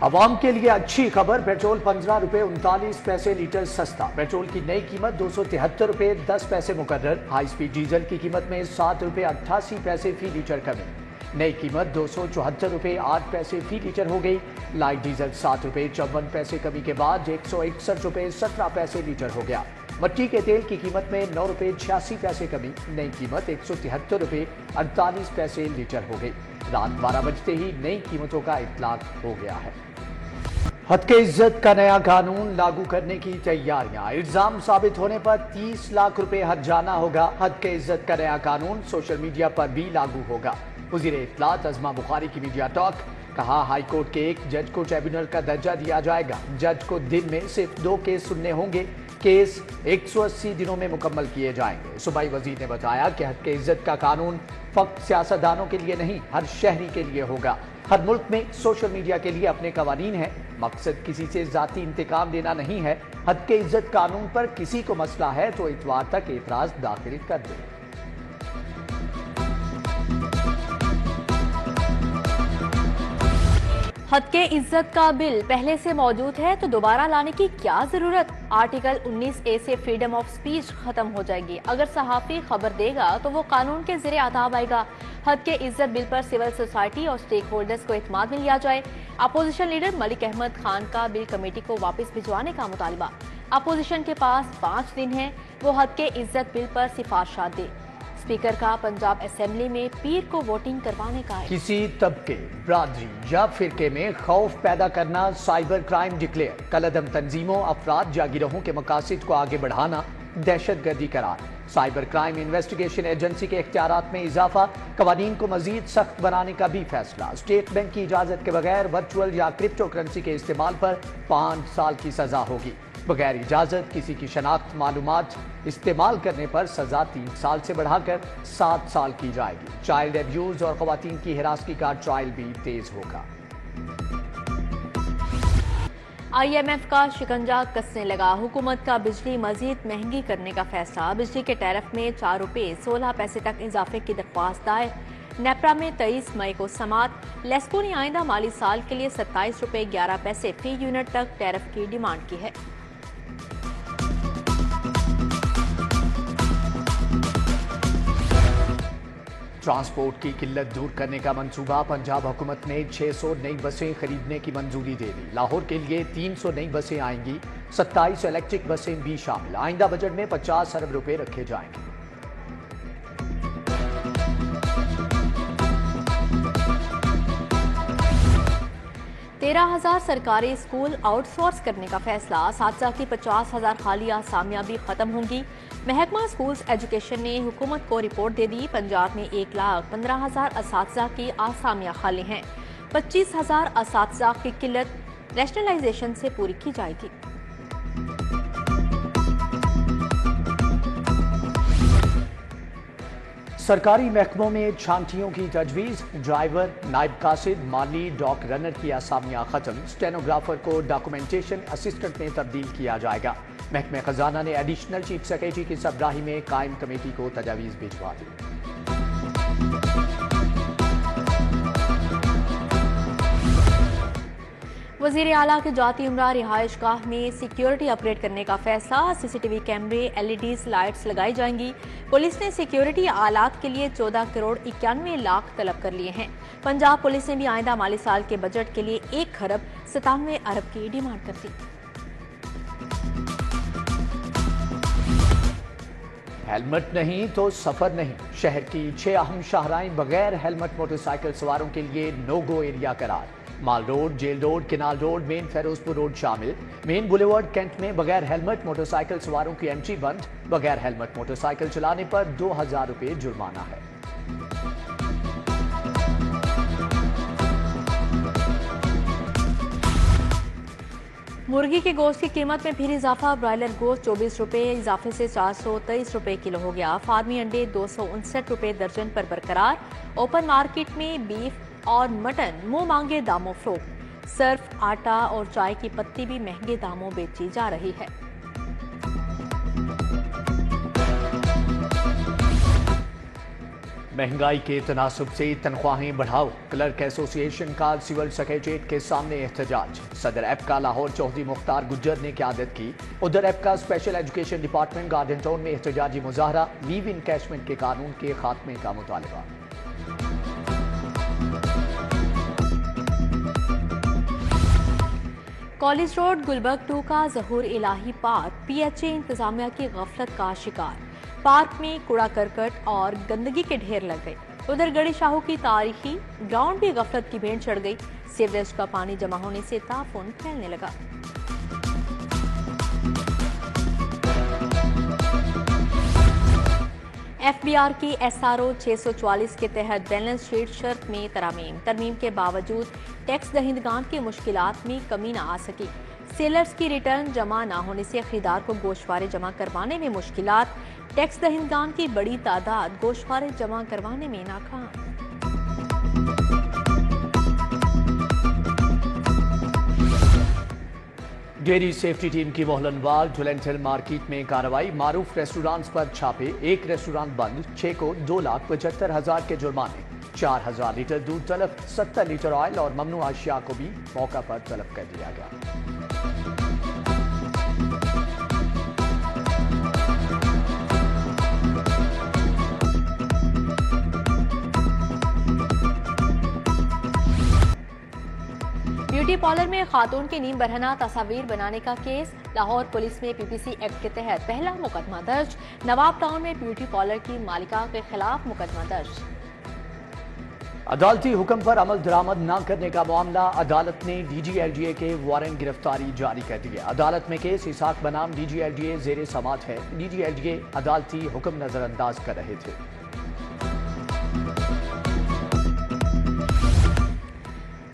عوام کے لیے اچھی خبر، پیٹرول 15 روپے 39 پیسے لیٹر سستا، پیٹرول کی نئی قیمت 273 روپے 10 پیسے مقرر، ہائی سپیڈ ڈیزل کی قیمت میں 7 روپے 88 پیسے فی لیٹر کمی، نئی قیمت 274 روپے 8 پیسے فی لیٹر ہو گئی، لائٹ ڈیزل 7 روپے 54 پیسے کمی کے بعد 161 روپے 17 پیسے لیٹر ہو گیا، مٹی کے تیل کی قیمت میں 9 روپے 86 پیسے کمی، نئی قیمت 173 روپے 48 پیسے لیٹر ہو گئی، رات 12 بجتے ہی نئی قیمتوں کا اطلاق ہو گیا ہے۔ حد کے عزت کا نیا قانون لاگو کرنے کی تیاریاں، الزام ثابت ہونے پر 30 لاکھ روپے ہرجانہ ہوگا۔ حد کے عزت کا نیا قانون سوشل میڈیا پر بھی لاگو ہوگا۔ وزیر اطلاعات عظما بخاری کی میڈیا ٹاک، کہا ہائی کورٹ کے ایک جج کو ٹریبیونل کا درجہ دیا جائے گا، جج کو دن میں صرف 2 کیس سننے ہوں گے، کیس 180 دنوں میں مکمل کیے جائیں گے۔ صوبائی وزیر نے بتایا کہ حد کے عزت کا قانون فقط سیاستدانوں کے لیے نہیں، ہر شہری کے لیے ہوگا۔ ہر ملک میں سوشل میڈیا کے لیے اپنے قوانین ہیں، مقصد کسی سے ذاتی انتقام لینا نہیں ہے۔ حد کے عزت قانون پر کسی کو مسئلہ ہے تو اتوار تک اعتراض داخل کر دے۔ حد کے عزت کا بل پہلے سے موجود ہے تو دوبارہ لانے کی کیا ضرورت؟ آرٹیکل 19A سے فریڈم آف سپیچ ختم ہو جائے گی، اگر صحافی خبر دے گا تو وہ قانون کے زیر آتاب آئے گا۔ حد کے عزت بل پر سول سوسائٹی اور سٹیک ہولڈرز کو اعتماد میں لیا جائے۔ اپوزیشن لیڈر ملک احمد خان کا بل کمیٹی کو واپس بھجوانے کا مطالبہ۔ اپوزیشن کے پاس 5 دن ہیں، وہ حد کے عزت بل پر سفارشات دے۔ اسپیکر کا پنجاب اسمبلی میں پیر کو ووٹنگ کروانے کا کسی طبقے، برادری یا فرقے میں خوف پیدا کرنا سائبر کرائم ڈکلیئر، کالعدم تنظیموں، افراد یا گروہوں کے مقاصد کو آگے بڑھانا دہشت گردی قرار۔ سائبر کرائم انویسٹیگیشن ایجنسی کے اختیارات میں اضافہ، قوانین کو مزید سخت بنانے کا بھی فیصلہ۔ اسٹیٹ بینک کی اجازت کے بغیر ورچوئل یا کرپٹو کرنسی کے استعمال پر 5 سال کی سزا ہوگی۔ بغیر اجازت کسی کی شناخت معلومات استعمال کرنے پر سزا 3 سال سے بڑھا کر 7 سال کی جائے گی۔ چائلڈ ایبیوز اور خواتین کی ہراسگی کا ٹرائل بھی تیز ہوگا۔ IMF کا شکنجہ کسنے لگا، حکومت کا بجلی مزید مہنگی کرنے کا فیصلہ، بجلی کے ٹیرف میں 4 روپے 16 پیسے تک اضافے کی درخواست دائر۔ نیپرا میں 23 مئی کو سماعت، لیسکو نے آئندہ مالی سال کے لیے 27 روپے 11 پیسے فی یونٹ تک ٹیرف کی ڈیمانڈ کی ہے۔ ٹرانسپورٹ کی قلت دور کرنے کا منصوبہ، پنجاب حکومت نے 600 نئی بسیں خریدنے کی منظوری دے دی۔ لاہور کے لیے 300 نئی بسیں آئیں گی، 27 الیکٹرک بسیں بھی شامل۔ آئندہ بجٹ میں 50 ارب روپے رکھے جائیں گے۔ 13,000 سرکاری اسکول آؤٹ سورس کرنے کا فیصلہ، اساتذہ کی 50,000 خالی اسامیاں بھی ختم ہوں گی۔ محکمہ اسکولز ایجوکیشن نے حکومت کو رپورٹ دے دی، پنجاب میں 1,15,000 اساتذہ کی اسامیاں خالی ہیں، 25,000 اساتذہ کی قلت ریشنلائزیشن سے پوری کی جائے گی۔ سرکاری محکموں میں چھانٹیوں کی تجویز، ڈرائیور، نائب قاصد، مالی، ڈاک رنر کی اسامیاں ختم، اسٹینوگرافر کو ڈاکومنٹیشن اسسٹنٹ میں تبدیل کیا جائے گا۔ محکمہ خزانہ نے ایڈیشنل چیف سیکریٹری کی سربراہی میں قائم کمیٹی کو تجاویز بھجوا دی۔ وزیر اعلیٰ کے جاتی امراء رہائش گاہ میں سیکیورٹی اپ گریڈ کرنے کا فیصلہ، CCTV کیمرے، LED لائٹس لگائی جائیں گی۔ پولیس نے سیکیورٹی آلات کے لیے 14 کروڑ 91 لاکھ طلب کر لیے ہیں۔ پنجاب پولیس نے بھی آئندہ مالی سال کے بجٹ کے لیے 1 ارب 97 ارب کی ڈیمانڈ کر دی۔ ہیلمٹ نہیں تو سفر نہیں، شہر کی 6 اہم شاہراہیں بغیر ہیلمٹ موٹر سائیکل سواروں کے لیے نو گو ایریا قرار۔ Mall road, jail road, canal road, main Ferozepur road شامل۔ مین بولیورڈ کینٹ میں بغیر ہیلمٹ موٹر سائیکل سواروں کی انٹری بند، بغیر ہیلمٹ موٹر سائیکل چلانے پر 2,000 روپے جرمانہ ہے۔ مرغی کے گوشت کی قیمت میں پھر اضافہ، برائلر گوشت 24 روپے اضافے سے 423 روپے کلو ہو گیا۔ فارمی انڈے 259 روپے درجن پر برقرار۔ اوپن مارکیٹ میں بیف اور مٹن منہ مانگے داموں فروخت۔ سرف، آٹا اور چائے کی پتی بھی مہنگے داموں بیچی جا رہی ہے۔ महंगाई के तनासुब से तनख्वाहें बढ़ाओ, क्लर्क एसोसिएशन का सिविल सेक्रेटरीट के सामने एहतजाज। सदर एपका लाहौर चौधरी मुख्तार गुज्जर ने क़यादत की। उधर एपका special education department garden town में एहतजाजी मुजाहरा, लीव इनकैशमेंट के कानून के खात्मे का मुतालबा। कॉलेज रोड गुलबर्ग 2 का ज़हूर इलाही पार्क PHA इंतजामिया की गफलत का शिकार। पार्क में कूड़ा करकट और गंदगी के ढेर लग गए। उधर गड़ी शाहू की तारीखी ग्राउंड भी गफलत की भेंट चढ़ गई। सीवरेज का पानी जमा होने से ताफून फैलने लगा। FBR की SRO 644 के तहत बैलेंस शीट शर्त में तरमीम के बावजूद टैक्स दहिंदगान की मुश्किलात में कमी न आ सकी। सेलर्स की रिटर्न जमा न होने से खरीदार को गोशवारे जमा करवाने में मुश्किलात। टैक्स दहिंदगान की बड़ी तादाद गोशवारे जमा करवाने में नाकाम। डेयरी सेफ्टी टीम की मोहलनबाग ढुलनठिल मार्केट में कार्रवाई, मारूफ रेस्टोरेंट्स पर छापे। एक रेस्टोरेंट बंद, 6 को 2,75,000 के जुर्माने। 4,000 लीटर दूध तलब, 70 लीटर ऑयल और ममनू अशिया को भी मौका पर तलब कर दिया गया। ब्यूटी पार्लर में खातून की नीम बरहना तस्वीर बनाने का केस। लाहौर पुलिस में PPC एक्ट के तहत पहला मुकदमा दर्ज। नवाब टाउन में ब्यूटी पार्लर की मालिका के खिलाफ मुकदमा दर्ज। अदालती हुक्म पर अमल दरामद न करने का मामला, अदालत ने DGLDA के वारंट गिरफ्तारी जारी कर दिए। अदालत में केस इसाक बनाम DGLDA जेर समात है। DGLDA अदालती हुक्म नजरअंदाज कर रहे थे।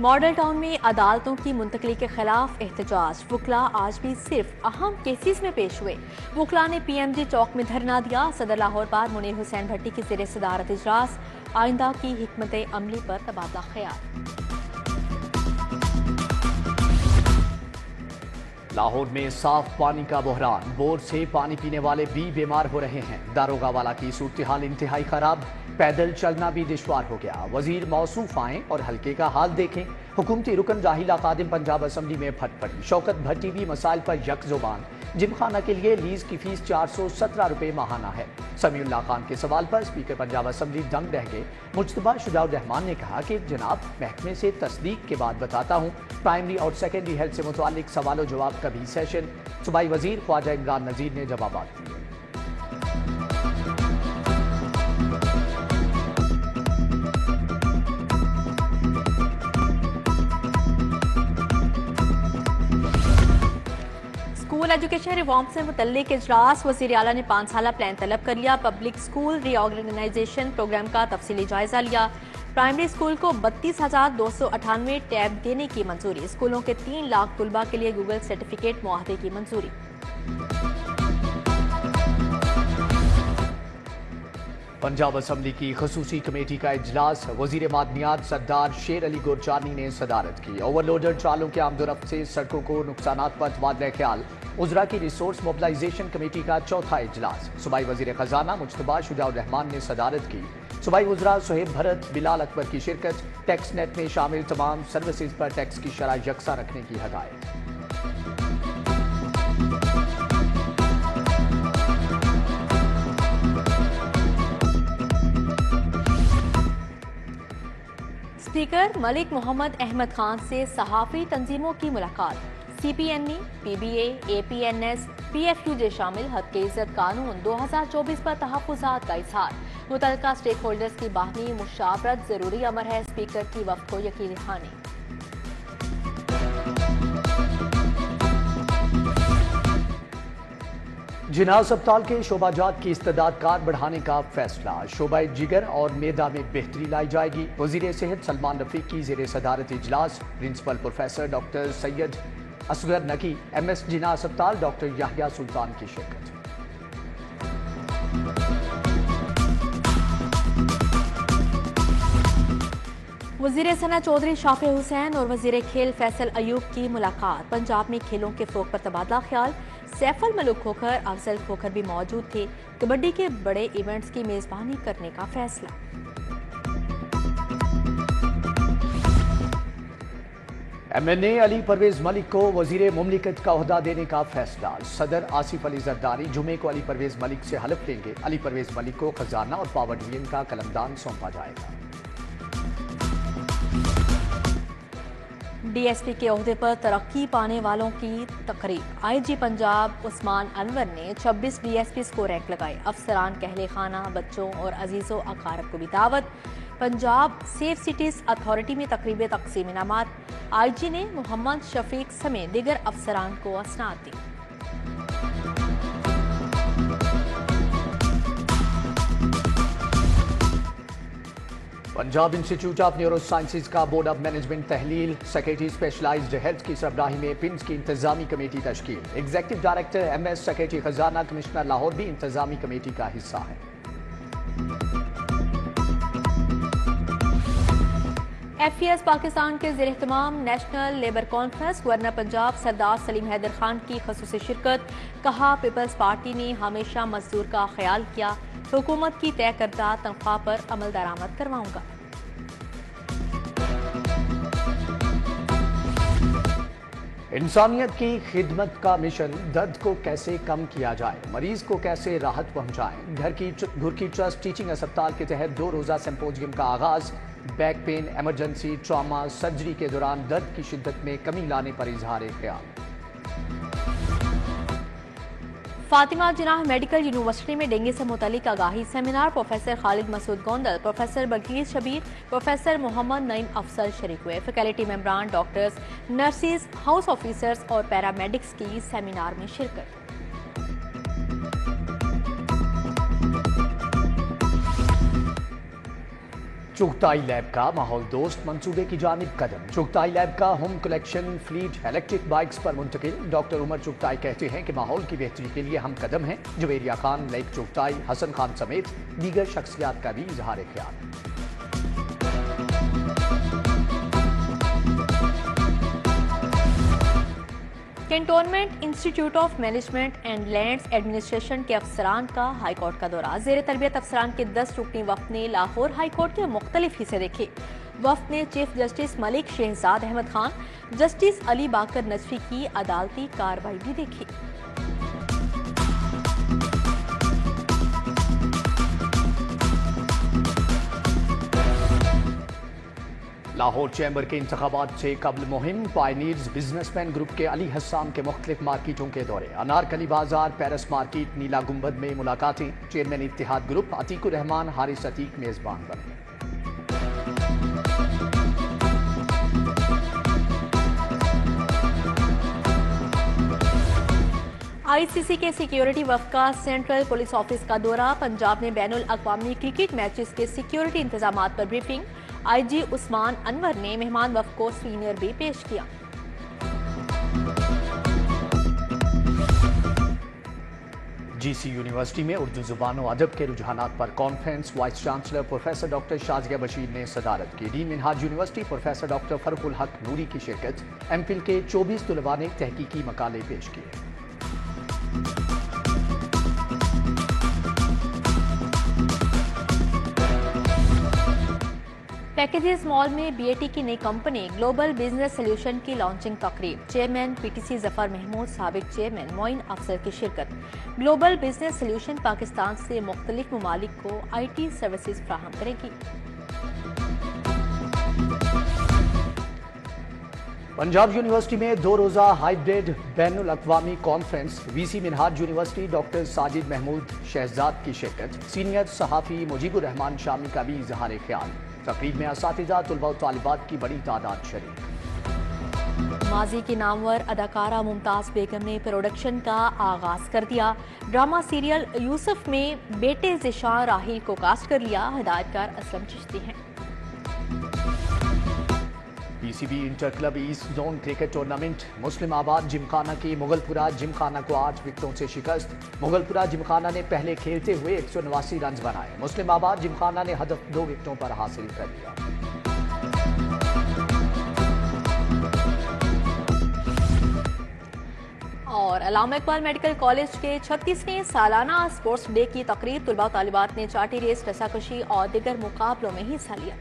मॉडल टाउन में अदालतों की मुंतकली के खिलाफ एहतजाज। वकला आज भी सिर्फ अहम केसेस में पेश हुए। वकला ने PMG चौक में धरना दिया। सदर लाहौर बाद मुनीर हुसैन भट्टी की ज़ेर सदारत इजलास, आइंदा की हिकमत अमली पर तबादला ख्याल। लाहौर में साफ पानी का बहरान, बोर से पानी पीने वाले भी बीमार हो रहे हैं। दारोगा वाला की सूरत हाल इंतहाई खराब, पैदल चलना भी दुश्वार हो गया। वजीर मौसूफ आएं और हल्के का हाल देखें। हुकूमती रुकन राहिला कादिम पंजाब असम्बली में फट पड़ी। शौकत भट्टी भी मसाइल पर यक जुबान। जिमखाना के लिए लीज की फीस 417 रुपए माहाना है। समीउल्लाह खान के सवाल पर स्पीकर पंजाब असम्बली दंग रह गए। मुज्तबा शुजाउर रहमान ने कहा कि जनाब, महकमे से तस्दीक के बाद बताता हूँ। प्राइमरी और सेकेंडरी हेल्थ से मुतालिक सवाल जवाब का भी सेशन। सूबाई वजीर ख्वाजा इमरान नजीर ने जवाब दिए। स्कूल एजुकेशन रिफॉर्म से मुतल्लिक इजलास। वज़ीर आला ने 5 साला प्लान तलब कर लिया। पब्लिक स्कूल रीऑर्गेनाइजेशन प्रोग्राम का तफसीली जायजा लिया। प्राइमरी स्कूल को 32,298 टैब देने की मंजूरी। स्कूलों के 3 लाख तुलबा के लिए गूगल सर्टिफिकेट मुआहदे की मंजूरी। पंजाब असम्बली की खसूसी कमेटी का इजलास, वजीर मादनियात सरदार शेर अली गोरचानी ने सदारत की। ओवरलोडर ट्रालों के आमदोरफ्त से सड़कों को नुकसानात पर तबादला ख्याल। उजरा की रिसोर्स मोबिलाइजेशन कमेटी का चौथा इजलास। सूबाई वजीर खजाना मुज्तबा शुजाउर रहमान ने सदारत की। सूबाई उजरा सुहेब भरत, बिलाल अकबर की शिरकत। टैक्स नेट में शामिल तमाम सर्विसेज पर टैक्स की शरह यकसा रखने की हदायत। स्पीकर मलिक मोहम्मद अहमद खान से सहाफ़ी तंजीमों की मुलाकात। CPNE, PBA, APNS, PFUJ शामिल हद के इज्जत कानून 2024 पर तहफ़्फ़ुज़ात का इज़हार। मुतल्लिका स्टेक होल्डर्स की बाहमी मुशावरत ज़रूरी अमर है। स्पीकर की वफ़द को यकीनी दहानी। जिना अस्पताल के शोबाजात की इस्तेदाद कार बढ़ाने का फैसला। शोबा जिगर और मेदा में बेहतरी लाई जाएगी। वजीर सेहत सलमान रफीक की जेर सदारत इजलास। Principal professor doctor Syed Asghar Naqi, MS जिना अस्पताल डॉक्टर याहिया सुल्तान की शिरकत। वज़ीर सना चौधरी शाफे हुसैन और वज़ीर खेल फैसल अयूब की मुलाकात। पंजाब में खेलों के फ़रोग़ पर तबादला ख्याल। सैफुल मलूक खोखर, अफजल खोखर भी मौजूद थे। कबड्डी के बड़े इवेंट्स की मेज़बानी करने का फैसला। MNA अली परवेज मलिक को वज़ीर मुमलिकत का ओहदा देने का फैसला। सदर आसिफ अली जरदारी जुमे को अली परवेज मलिक से हलफ लेंगे। अली परवेज मलिक को खजाना और पावर डिवीजन का कलमदान सौंपा जाएगा। DSP के ओहदे पर तरक्की पाने वालों की तकरीब। IG पंजाब उस्मान अनवर ने 26 DSPs को रैंक लगाए। अफसरान कहले खाना, बच्चों और अजीज़ों अकारब को भी दावत। पंजाब सेफ सिटीज अथॉरिटी में तकरीब तकसीम इनामात। IG ने मोहम्मद शफीक समेत दीगर अफसरान को असनाद दी। Punjab institute of neuro sciences का बोर्ड ऑफ मैनेजमेंट तहलील सेक्रेटरी स्पेशलाइज्ड हेल्थ की सरबराही में पिंस की इंतजामी कमेटी तश्कील। एग्जीक्यूटिव डायरेक्टर MS सेक्रेटरी खजाना कमिश्नर लाहौर भी इंतजामी कमेटी का हिस्सा है। FES पाकिस्तान के ज़ेर एहतमाम national labour conference. Governor Punjab Sardar Saleem Haider Khan की ख़ुसूसी शिरकत। कहा, पीपल्स पार्टी ने हमेशा मजदूर का ख्याल किया। हुकूमत की तय करदा तनख्वाह पर अमल दरामद करवाऊंगा। इंसानियत की खिदमत का मिशन। दर्द को कैसे कम किया जाए, मरीज को कैसे राहत पहुंचाएं। घुरकी ट्रस्ट टीचिंग अस्पताल के तहत 2 रोज़ा सिंपोजियम का आगाज। Back pain, emergency, trauma, surgery के दौरान दर्द की शिद्दत में कमी लाने पर इजहार ख्याल। फातिमा जिनाह मेडिकल यूनिवर्सिटी में डेंगू से मुतालिक आगाही seminar. Professor Khalid Masood Gondal, professor Balqeer Shabbir, professor Muhammad Naeem Afzal शरीक हुए। फैकल्टी मेंबरान, डॉक्टर्स, नर्सिस, हाउस ऑफिसर्स और पैरामेडिक्स की सेमिनार में शिरकत। चुगताई लैब का माहौल दोस्त मंसूबे की जानिब कदम। चुगताई लैब का home collection fleet electric bikes पर मुंतकिल। डॉक्टर उमर चुगताई कहते हैं कि माहौल की बेहतरी के लिए हम कदम हैं। जवेरिया खान, लेक चुगताई, हसन खान समेत दीगर शख्सियात का भी इजहार ख्याल। Cantonment institute of management and lands administration के अफसरान का हाई कोर्ट का दौरा। जेर तरबियत अफसरान के 10 रुकनी वफ्द ने लाहौर हाई कोर्ट के मुख्तलिफ हिस्से देखे। वफ्द ने chief justice Malik Shahzad Ahmad Khan, justice Ali Baqar Najafi की अदालती कार्रवाई भी देखी। लाहौर चैम्बर के इंतखाबात से कबल मुहिम। पायनीर्स बिजनेसमैन ग्रुप के अली हस्साम के मुख्तलिफ मार्केटों के दौरे। अनारकली बाजार, पेरिस मार्केट, नीला गुंबद में मुलाकातें। चेयरमैन इत्तिहाद ग्रुप अतीकुर रहमान, हारिस अतीक मेजबान बने। ICC के सिक्योरिटी वफ्द का सेंट्रल पुलिस ऑफिस का दौरा। पंजाब ने बैनुल अक़वामी क्रिकेट मैचेस के सिक्योरिटी इंतजामात पर ब्रीफिंग। IG उस्मान अनवर ने मेहमान वफ्द को सीनियर भी पेश किया। GC यूनिवर्सिटी में उर्दू जुबान और अदब के रुझानात पर conference. Vice chancellor professor doctor Shazia Bashir ने सदारत की। Dean Minhaj university professor doctor Faruqul Haq Noori की शिरकत। MPhil के 24 तलबा ने तहकीकी मकाले पेश किए। पैकेजेस मॉल में BAT की नई कंपनी ग्लोबल बिजनेस सोल्यूशन की लॉन्चिंग तकरीब। चेयरमैन PTC जफर महमूद, साबिक चेयरमैन मोइन अफसर की शिरकत। ग्लोबल बिजनेस सोल्यूशन पाकिस्तान से मुख्तलिफ ममालिक को IT सर्विसेज फ्राहम करेगी। पंजाब यूनिवर्सिटी में 2 रोज़ा हाइब्रिड बैनुल अक़वामी conference. VC Minhaj university doctor Sajid Mahmood Shahzad की शिरकत। सीनियर सहाफ़ी मुजीबुर रहमान शामी का भी इजहार ख्याल। तकरीब में असातिज़ा, तुलबा और तालिबात की बड़ी तादाद शरीक। माजी की नामवर अदाकारा मुमताज़ बेगम ने प्रोडक्शन का आगाज कर दिया। ड्रामा सीरियल यूसुफ में बेटे ज़िशान राहिल को कास्ट कर लिया। हिदायतकार असलम चिश्ती हैं। PCB inter club east zone cricket tournament. Muslimabad Gymkhana की मुगलपुरा जिमखाना को 8 विकेटों से शिकस्त। मुगलपुरा जिमखाना ने पहले खेलते हुए 189 रन बनाए। मुस्लिम आबाद जिमखाना ने हदफ 2 विकेटों पर हासिल कर लिया। علامہ اقبال میڈیکل کالج کے 36ویں سالانہ اسپورٹس ڈے کی تقریب طلباء و طالبات نے چاٹی ریس، رسا کشی اور دیگر مقابلوں میں حصہ لیا۔